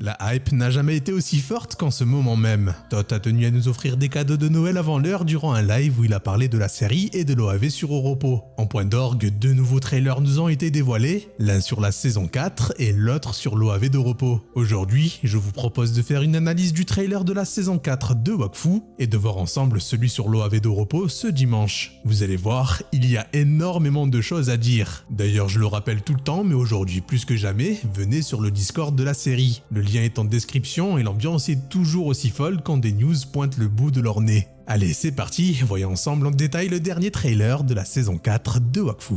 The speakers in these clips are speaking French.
La hype n'a jamais été aussi forte qu'en ce moment même. Todd a tenu à nous offrir des cadeaux de Noël avant l'heure durant un live où il a parlé de la série et de l'OAV sur Europo. En point d'orgue, deux nouveaux trailers nous ont été dévoilés, l'un sur la saison 4 et l'autre sur l'OAV d'Europo. Aujourd'hui, je vous propose de faire une analyse du trailer de la saison 4 de Wakfu et de voir ensemble celui sur l'OAV d'Europo ce dimanche. Vous allez voir, il y a énormément de choses à dire. D'ailleurs, je le rappelle tout le temps, mais aujourd'hui plus que jamais, venez sur le Discord de la série. Le lien est en description et l'ambiance est toujours aussi folle quand des news pointent le bout de leur nez. Allez, c'est parti, voyons ensemble en détail le dernier trailer de la saison 4 de Wakfu.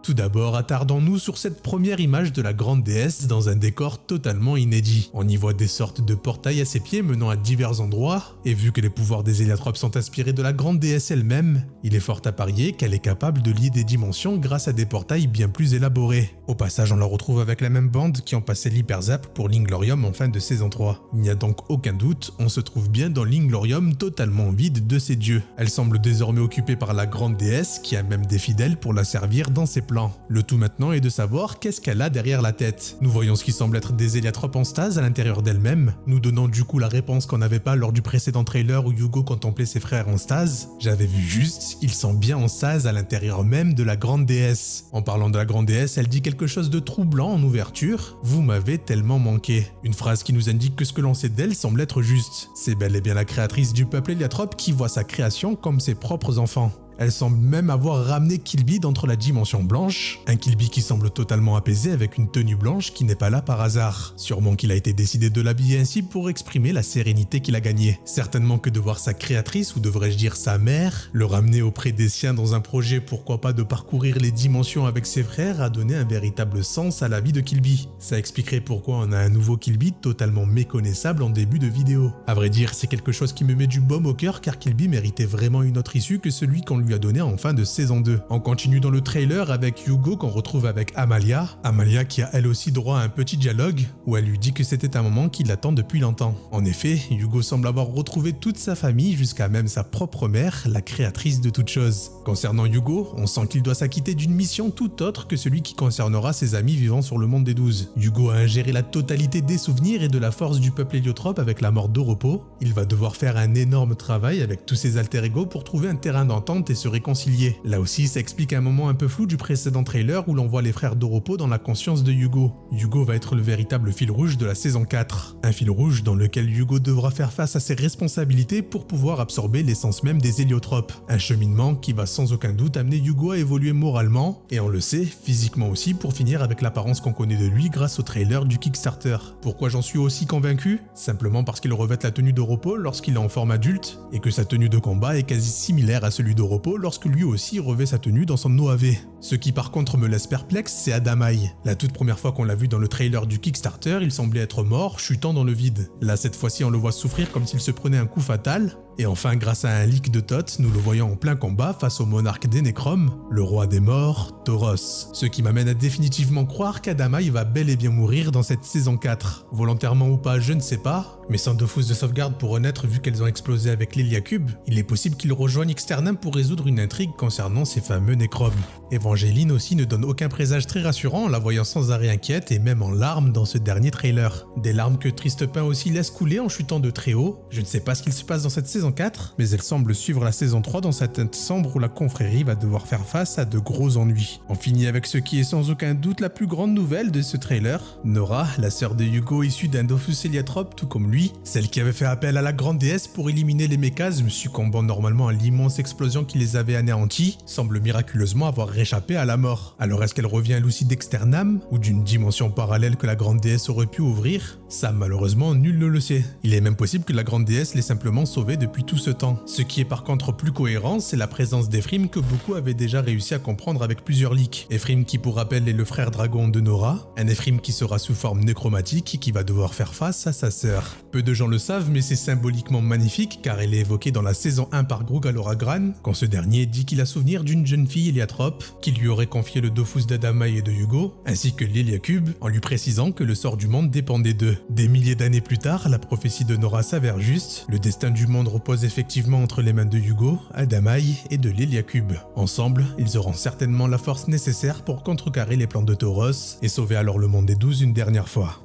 Tout d'abord, attardons-nous sur cette première image de la grande déesse dans un décor totalement inédit. On y voit des sortes de portails à ses pieds menant à divers endroits, et vu que les pouvoirs des héliotropes sont inspirés de la grande déesse elle-même, il est fort à parier qu'elle est capable de lier des dimensions grâce à des portails bien plus élaborés. Au passage, on la retrouve avec la même bande qui ont passé l'Hyperzap pour l'Inglorium en fin de saison 3. Il n'y a donc aucun doute, on se trouve bien dans l'Inglorium totalement vide de ses dieux. Elle semble désormais occupée par la grande déesse qui a même des fidèles pour la servir dans ses plans. Le tout maintenant est de savoir qu'est-ce qu'elle a derrière la tête. Nous voyons ce qui semble être des héliotropes en stase à l'intérieur d'elle-même, nous donnant du coup la réponse qu'on n'avait pas lors du précédent trailer où Yugo contemplait ses frères en stase. J'avais vu juste, ils sont bien en stase à l'intérieur même de la grande déesse. En parlant de la grande déesse, elle dit quelque chose de troublant en ouverture. Vous m'avez tellement manqué. Une phrase qui nous indique que ce que l'on sait d'elle semble être juste. C'est bel et bien la créatrice du peuple héliotrope qui voit sa création comme ses propres enfants. Elle semble même avoir ramené Killby d'entre la dimension blanche, un Killby qui semble totalement apaisé avec une tenue blanche qui n'est pas là par hasard. Sûrement qu'il a été décidé de l'habiller ainsi pour exprimer la sérénité qu'il a gagnée. Certainement que de voir sa créatrice, ou devrais-je dire sa mère, le ramener auprès des siens dans un projet pourquoi pas de parcourir les dimensions avec ses frères a donné un véritable sens à la vie de Killby. Ça expliquerait pourquoi on a un nouveau Killby totalement méconnaissable en début de vidéo. À vrai dire, c'est quelque chose qui me met du baume au cœur car Killby méritait vraiment une autre issue que celui qu'on lui a donné en fin de saison 2. On continue dans le trailer avec Yugo qu'on retrouve avec Amalia. Amalia qui a elle aussi droit à un petit dialogue où elle lui dit que c'était un moment qui l'attend depuis longtemps. En effet, Yugo semble avoir retrouvé toute sa famille jusqu'à même sa propre mère, la créatrice de toutes choses. Concernant Yugo, on sent qu'il doit s'acquitter d'une mission tout autre que celui qui concernera ses amis vivant sur le monde des 12. Yugo a ingéré la totalité des souvenirs et de la force du peuple héliotrope avec la mort d'Europo. Il va devoir faire un énorme travail avec tous ses alter-ego pour trouver un terrain d'entente et se réconcilier. Là aussi, ça explique un moment un peu flou du précédent trailer où l'on voit les frères d'Europo dans la conscience de Yugo. Yugo va être le véritable fil rouge de la saison 4. Un fil rouge dans lequel Yugo devra faire face à ses responsabilités pour pouvoir absorber l'essence même des héliotropes. Un cheminement qui va sans aucun doute amener Yugo à évoluer moralement, et on le sait, physiquement aussi pour finir avec l'apparence qu'on connaît de lui grâce au trailer du Kickstarter. Pourquoi j'en suis aussi convaincu? Simplement parce qu'il revêt la tenue d'Europo lorsqu'il est en forme adulte, et que sa tenue de combat est quasi similaire à celui d'Europo lorsque lui aussi revêt sa tenue dans son OAV. Ce qui par contre me laisse perplexe, c'est Adamai. La toute première fois qu'on l'a vu dans le trailer du Kickstarter, il semblait être mort, chutant dans le vide. Là, cette fois-ci, on le voit souffrir comme s'il se prenait un coup fatal. Et enfin, grâce à un leak de Todd, nous le voyons en plein combat face au monarque des Necromes, le roi des morts, Tauros. Ce qui m'amène à définitivement croire qu'Adamai va bel et bien mourir dans cette saison 4. Volontairement ou pas, je ne sais pas, mais sans deux fousses de sauvegarde pour renaître vu qu'elles ont explosé avec l'Héliacube, il est possible qu'il rejoigne Externam pour résoudre une intrigue concernant ces fameux Necromes. Evangeline aussi ne donne aucun présage très rassurant en la voyant sans arrêt inquiète et même en larmes dans ce dernier trailer. Des larmes que Tristepin aussi laisse couler en chutant de très haut. Je ne sais pas ce qu'il se passe dans cette saison 4, mais elle semble suivre la saison 3 dans sa teinte sombre où la confrérie va devoir faire face à de gros ennuis. On finit avec ce qui est sans aucun doute la plus grande nouvelle de ce trailer. Nora, la sœur de Yugo issue d'un Dofus Heliotrope tout comme lui, celle qui avait fait appel à la grande déesse pour éliminer les méchasmes succombant normalement à l'immense explosion qui les avait anéantis, semble miraculeusement avoir réchappé à la mort. Alors est-ce qu'elle revient elle aussi d'Externam ou d'une dimension parallèle que la grande déesse aurait pu ouvrir? Ça malheureusement nul ne le sait. Il est même possible que la grande déesse l'ait simplement sauvée depuis tout ce temps. Ce qui est par contre plus cohérent, c'est la présence d'Ephrim que beaucoup avaient déjà réussi à comprendre avec plusieurs leaks. Ephrim qui pour rappel est le frère dragon de Nora, un Ephrim qui sera sous forme nécromatique et qui va devoir faire face à sa sœur. Peu de gens le savent mais c'est symboliquement magnifique car elle est évoquée dans la saison 1 par Grug Aloragran, quand ce dernier dit qu'il a souvenir d'une jeune fille héliatrope qui lui aurait confié le Dofus d'Adamai et de Yugo, ainsi que l'Héliacube, en lui précisant que le sort du monde dépendait d'eux. Des milliers d'années plus tard, la prophétie de Nora s'avère juste, le destin du monde repose repose effectivement entre les mains de Hugo, Adamaï et de l'Héliacube. Ensemble, ils auront certainement la force nécessaire pour contrecarrer les plans de Tauros et sauver alors le monde des 12 une dernière fois.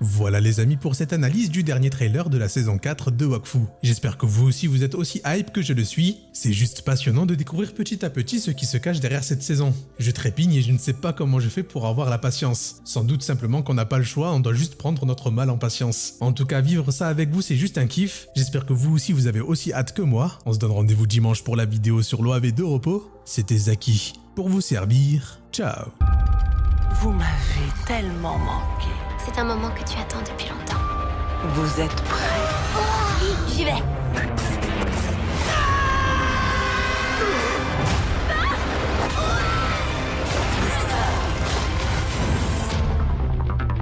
Voilà les amis pour cette analyse du dernier trailer de la saison 4 de Wakfu. J'espère que vous aussi vous êtes aussi hype que je le suis. C'est juste passionnant de découvrir petit à petit ce qui se cache derrière cette saison. Je trépigne et je ne sais pas comment je fais pour avoir la patience. Sans doute simplement qu'on n'a pas le choix, on doit juste prendre notre mal en patience. En tout cas, vivre ça avec vous c'est juste un kiff. J'espère que vous aussi vous avez aussi hâte que moi. On se donne rendez-vous dimanche pour la vidéo sur l'OAV de repos. C'était Zaki. Pour vous servir, ciao. Vous m'avez tellement manqué. C'est un moment que tu attends depuis longtemps. Vous êtes prêts? Oh, j'y vais.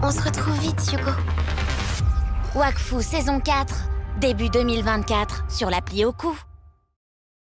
On se retrouve vite, Hugo. Wakfu saison 4, début 2024, sur l'appli Oku.